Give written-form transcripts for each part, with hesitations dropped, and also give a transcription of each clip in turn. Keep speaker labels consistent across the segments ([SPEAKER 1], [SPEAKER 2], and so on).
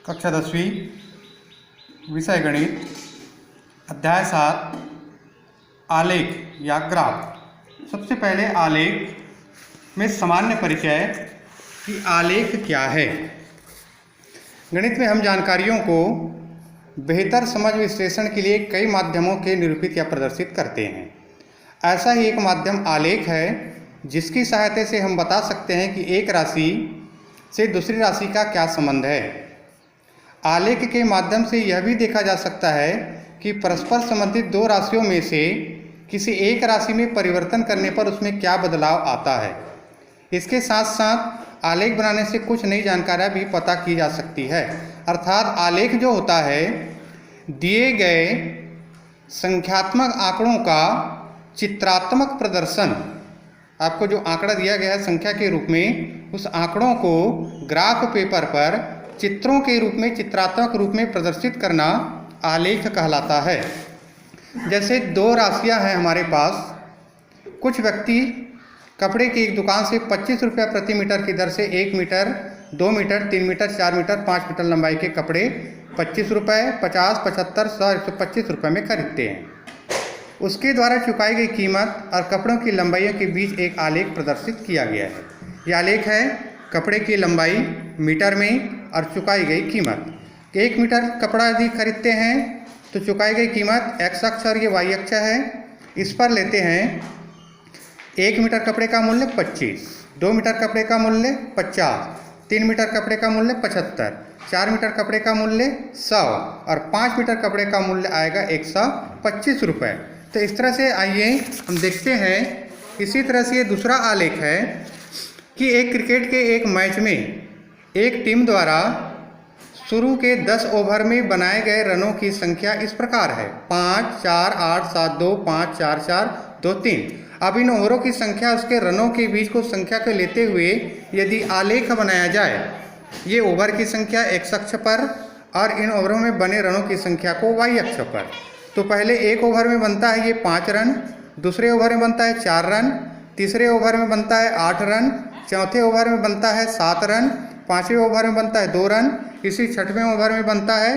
[SPEAKER 1] कक्षा 10वीं विषय गणित अध्याय 7 आलेख या ग्राफ। सबसे पहले आलेख में सामान्य परिचय कि आलेख क्या है। गणित में हम जानकारियों को बेहतर समझ विश्लेषण के लिए कई माध्यमों के निरूपित या प्रदर्शित करते हैं। ऐसा ही एक माध्यम आलेख है जिसकी सहायता से हम बता सकते हैं कि एक राशि से दूसरी राशि का क्या संबंध है। आलेख के माध्यम से यह भी देखा जा सकता है कि परस्पर संबंधित दो राशियों में से किसी एक राशि में परिवर्तन करने पर उसमें क्या बदलाव आता है। इसके साथ साथ आलेख बनाने से कुछ नई जानकारियाँ भी पता की जा सकती है। अर्थात आलेख जो होता है दिए गए संख्यात्मक आंकड़ों का चित्रात्मक प्रदर्शन। आपको जो आंकड़ा दिया गया है संख्या के रूप में, उस आंकड़ों को ग्राफ पेपर पर चित्रों के रूप में, चित्रात्मक रूप में प्रदर्शित करना आलेख कहलाता है। जैसे दो राशियां हैं हमारे पास। कुछ व्यक्ति कपड़े की एक दुकान से 25 रुपये प्रति मीटर की दर से 1 metre, 2 metre, 3 metre, 4 metre, 5 metre लंबाई के कपड़े 25 रुपये, 50, 75, 100, 125 रुपये में खरीदते हैं। उसके द्वारा चुकाई गई कीमत और कपड़ों की लंबाइयों के बीच एक आलेख प्रदर्शित किया गया है। यह आलेख है कपड़े की लंबाई मीटर में और चुकाई गई कीमत। 1 मीटर कपड़ा यदि खरीदते हैं तो चुकाई गई कीमत x अक्ष और ये y अक्ष है। इस पर लेते हैं 1 मीटर कपड़े का मूल्य 25, 2 मीटर कपड़े का मूल्य 50, 3 मीटर कपड़े का मूल्य 75, 4 मीटर कपड़े का मूल्य 100 और 5 मीटर कपड़े का मूल्य आएगा 125 रुपये। तो इस तरह से आइए हम देखते हैं। इसी तरह से ये दूसरा आलेख है कि एक क्रिकेट के एक मैच में एक टीम द्वारा शुरू के 10 ओवर में बनाए गए रनों की संख्या इस प्रकार है 5, 4, 8, 7, 2, 5, 4, 4, 2, 3। अब इन ओवरों की संख्या उसके रनों के बीच को संख्या को लेते हुए यदि आलेख बनाया जाए, ये ओवर की संख्या x अक्ष पर और इन ओवरों में बने रनों की संख्या को y अक्ष पर। तो पहले एक ओवर में बनता है ये 5 रन, दूसरे ओवर में बनता है 4 रन, तीसरे ओवर में बनता है 8 रन, चौथे ओवर में बनता है 7 रन, पाँचवें ओवर में बनता है 2 रन, इसी छठवें ओवर में बनता है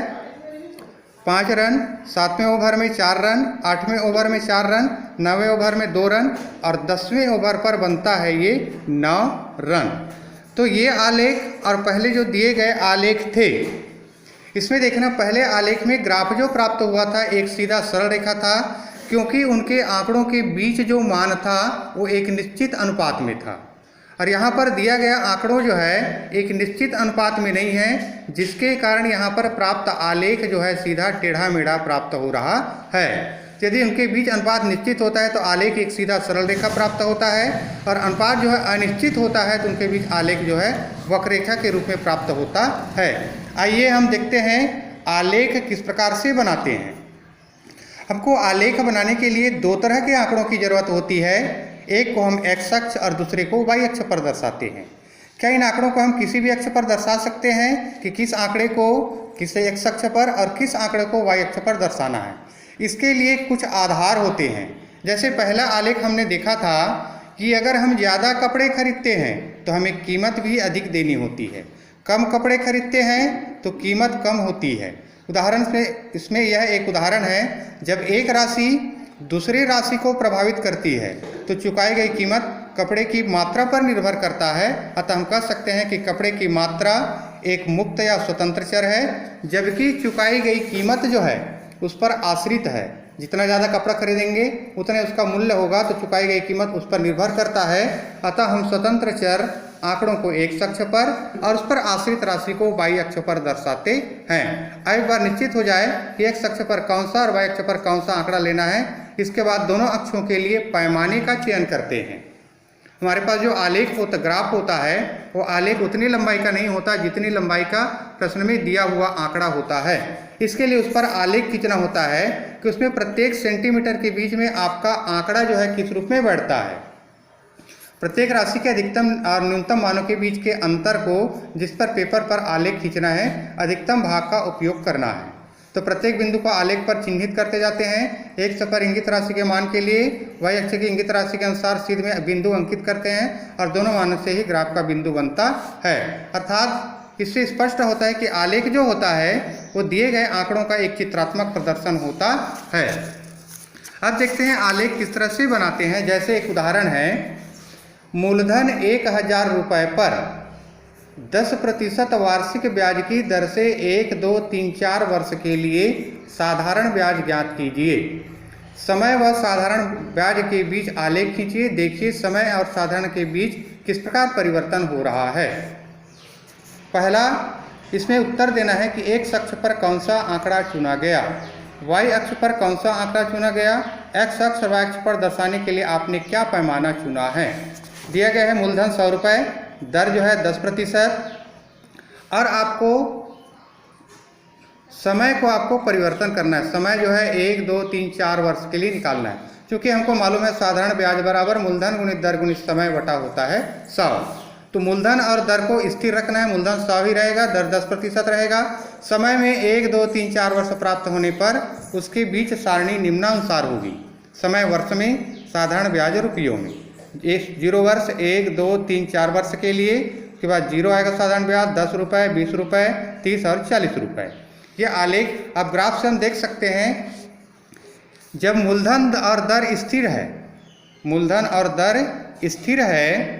[SPEAKER 1] 5 रन, सातवें ओवर में 4 रन, 8वें ओवर में 4 रन, 9वें ओवर में 2 रन और 10वें ओवर पर बनता है ये 9 रन। तो ये आलेख और पहले जो दिए गए आलेख थे, इसमें देखना पहले आलेख में ग्राफ जो प्राप्त हुआ था एक सीधा सरल रेखा था, क्योंकि उनके आंकड़ों के बीच जो मान था वो एक निश्चित अनुपात में था। और यहाँ पर दिया गया आंकड़ों जो है एक निश्चित अनुपात में नहीं है, जिसके कारण यहाँ पर प्राप्त आलेख जो है सीधा टेढ़ा मेढ़ा प्राप्त हो रहा है। यदि उनके बीच अनुपात निश्चित होता है तो आलेख एक सीधा सरल रेखा प्राप्त होता है, और अनुपात जो है अनिश्चित होता है तो उनके बीच आलेख जो है वक्ररेखा के रूप में प्राप्त होता है। आइए हम देखते हैं आलेख किस प्रकार से बनाते हैं। हमको आलेख बनाने के लिए दो तरह के आंकड़ों की जरूरत होती है। एक को हम x अक्ष और दूसरे को y अक्ष पर दर्शाते हैं। क्या इन आंकड़ों को हम किसी भी अक्ष पर दर्शा सकते हैं कि किस आंकड़े को किस x अक्ष पर और किस आंकड़े को y अक्ष पर दर्शाना है? इसके लिए कुछ आधार होते हैं। जैसे पहला आलेख हमने देखा था कि अगर हम ज़्यादा कपड़े खरीदते हैं तो हमें कीमत भी अधिक देनी होती है, कम कपड़े खरीदते हैं तो कीमत कम होती है। उदाहरण से इसमें यह एक उदाहरण है, जब एक राशि दूसरी राशि को प्रभावित करती है तो चुकाई गई कीमत कपड़े की मात्रा पर निर्भर करता है। अतः हम कह सकते हैं कि कपड़े की मात्रा एक मुक्त या स्वतंत्र चर है, जबकि चुकाई गई कीमत जो है उस पर आश्रित है। जितना ज़्यादा कपड़ा खरीदेंगे उतने उसका मूल्य होगा, तो चुकाई गई कीमत उस पर निर्भर करता है। अतः हम स्वतंत्र चर आंकड़ों को x अक्ष पर और उस पर आश्रित राशि को y अक्ष पर दर्शाते हैं। अब एक बार निश्चित हो जाए कि x अक्ष पर कौन सा और y अक्ष पर कौन सा आंकड़ा लेना है, इसके बाद दोनों अक्षों के लिए पैमाने का चयन करते हैं। हमारे पास जो आलेख होता ग्राफ होता है वो आलेख उतनी लंबाई का नहीं होता जितनी लंबाई का प्रश्न में दिया हुआ आंकड़ा होता है। इसके लिए उस पर आलेख खींचना होता है कि उसमें प्रत्येक सेंटीमीटर के बीच में आपका आंकड़ा जो है किस रूप में बढ़ता है। प्रत्येक राशि के अधिकतम और न्यूनतम मानों के बीच के अंतर को जिस पर पेपर पर आलेख खींचना है, अधिकतम भाग का उपयोग करना है। तो प्रत्येक बिंदु को आलेख पर चिन्हित करते जाते हैं। एक अक्ष पर इंगित राशि के मान के लिए y अक्ष की इंगित राशि के अनुसार सीध में बिंदु अंकित करते हैं और दोनों मानों से ही ग्राफ का बिंदु बनता है। अर्थात इससे स्पष्ट होता है कि आलेख जो होता है वो दिए गए आंकड़ों का एक चित्रात्मक प्रदर्शन होता है। अब देखते हैं आलेख किस तरह से बनाते हैं। जैसे एक उदाहरण है, मूलधन 1000 रुपये पर 10% वार्षिक ब्याज की दर से 1, 2, 3, 4 वर्ष के लिए साधारण ब्याज ज्ञात कीजिए। समय व साधारण ब्याज के बीच आलेख खींचिए। देखिए समय और साधारण के बीच किस प्रकार परिवर्तन हो रहा है। पहला, इसमें उत्तर देना है कि x अक्ष पर कौन सा आंकड़ा चुना गया, y अक्ष पर कौन सा आंकड़ा चुना गया, x अक्ष और y अक्ष पर दर्शाने के लिए आपने क्या पैमाना चुना है। दिया गया है मूलधन 100 रुपये, दर जो है 10% और आपको समय को आपको परिवर्तन करना है। समय जो है 1, 2, 3, 4 वर्ष के लिए निकालना है। क्योंकि हमको मालूम है साधारण ब्याज बराबर मूलधन गुणित दर गुणित समय बटा होता है 100। तो मूलधन और दर को स्थिर रखना है। मूलधन 100 ही रहेगा, दर 10% रहेगा। समय में 1, 2, 3, 4 वर्ष प्राप्त होने पर उसके बीच सारणी निम्नानुसार होगी। समय वर्ष में, साधारण ब्याज रुपयों में। 0 वर्ष 1, 2, 3, 4 वर्ष के लिए, उसके बाद 0 आएगा साधारण ब्याज 10 रुपये, 20 रुपये, 30 और 40 रुपये। ये आलेख अब ग्राफ से हम देख सकते हैं। जब मूलधन और दर स्थिर है, मूलधन और दर स्थिर है,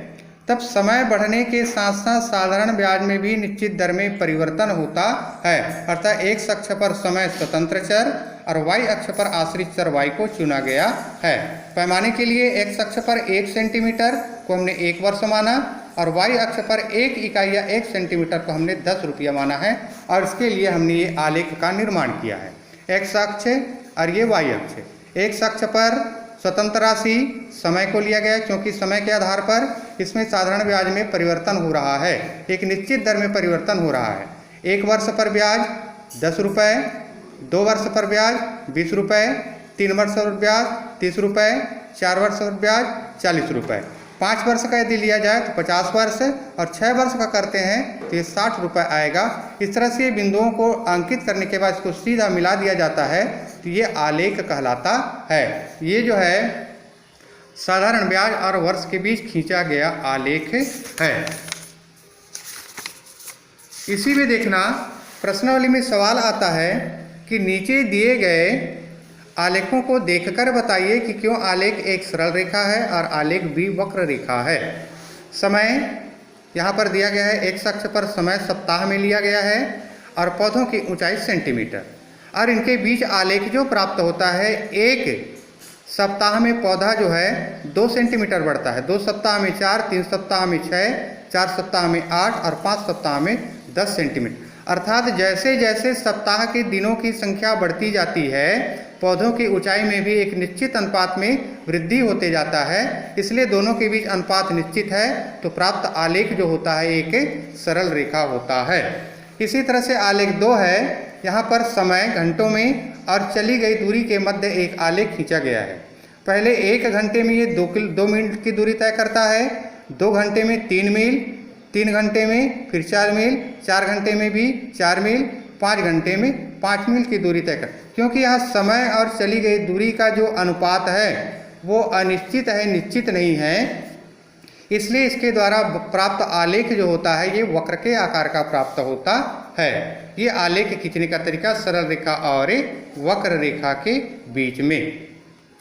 [SPEAKER 1] तब समय बढ़ने के साथ साथ साधारण ब्याज में भी निश्चित दर में परिवर्तन होता है। अर्थात x अक्ष पर समय स्वतंत्र चर और y अक्ष पर आश्रित चर y को चुना गया है। पैमाने के लिए x अक्ष पर 1 सेंटीमीटर को हमने 1 वर्ष माना और y अक्ष पर 1 इकाई या 1 सेंटीमीटर को हमने 10 रुपया माना है और इसके लिए हमने ये आलेख का निर्माण किया है। x अक्ष और ये y अक्ष। x अक्ष पर स्वतंत्र राशि समय को लिया गया क्योंकि समय के आधार पर इसमें साधारण ब्याज में परिवर्तन हो रहा है, एक निश्चित दर में परिवर्तन हो रहा है। 1 वर्ष पर ब्याज 10 रुपये, 2 वर्ष पर ब्याज 20 रुपये, 3 वर्ष पर ब्याज 30 रुपये, 4 वर्ष पर ब्याज 40 रुपये, 5 वर्ष का यदि लिया जाए तो 50 वर्ष और 6 वर्ष का करते हैं तो ये 60 रुपये आएगा। इस तरह से बिंदुओं को अंकित करने के बाद इसको सीधा मिला दिया जाता है तो ये आलेख कहलाता है। ये जो है साधारण ब्याज और वर्ष के बीच खींचा गया आलेख है। इसी में देखना प्रश्नावली में सवाल आता है कि नीचे दिए गए आलेखों को देखकर बताइए कि क्यों आलेख एक सरल रेखा है और आलेख भी वक्र रेखा है। समय यहाँ पर दिया गया है, x अक्ष पर समय सप्ताह में लिया गया है और पौधों की ऊंचाई सेंटीमीटर और इनके बीच आलेख जो प्राप्त होता है, 1 सप्ताह में पौधा जो है 2 सेंटीमीटर बढ़ता है, 2 सप्ताह में 4, 3 सप्ताह में 6, 4 सप्ताह में 8 और 5 सप्ताह में 10 सेंटीमीटर। अर्थात जैसे जैसे सप्ताह के दिनों की संख्या बढ़ती जाती है, पौधों की ऊंचाई में भी एक निश्चित अनुपात में वृद्धि होते जाता है। इसलिए दोनों के बीच अनुपात निश्चित है तो प्राप्त आलेख जो होता है एक सरल रेखा होता है। इसी तरह से आलेख 2 है। यहाँ पर समय घंटों में और चली गई दूरी के मध्य एक आलेख खींचा गया है। पहले 1 घंटे में ये 2 मिनट की दूरी तय करता है, 2 घंटे में 3 मील, 3 घंटे में फिर 4 मील, 4 घंटे में भी 4 मील, 5 घंटे में 5 मील की दूरी तय कर। क्योंकि यहाँ समय और चली गई दूरी का जो अनुपात है वो अनिश्चित है, निश्चित नहीं है, इसलिए इसके द्वारा प्राप्त आलेख जो होता है ये वक्र के आकार का प्राप्त होता है। ये आलेख खींचने का तरीका सरल रेखा और वक्र रेखा के बीच में।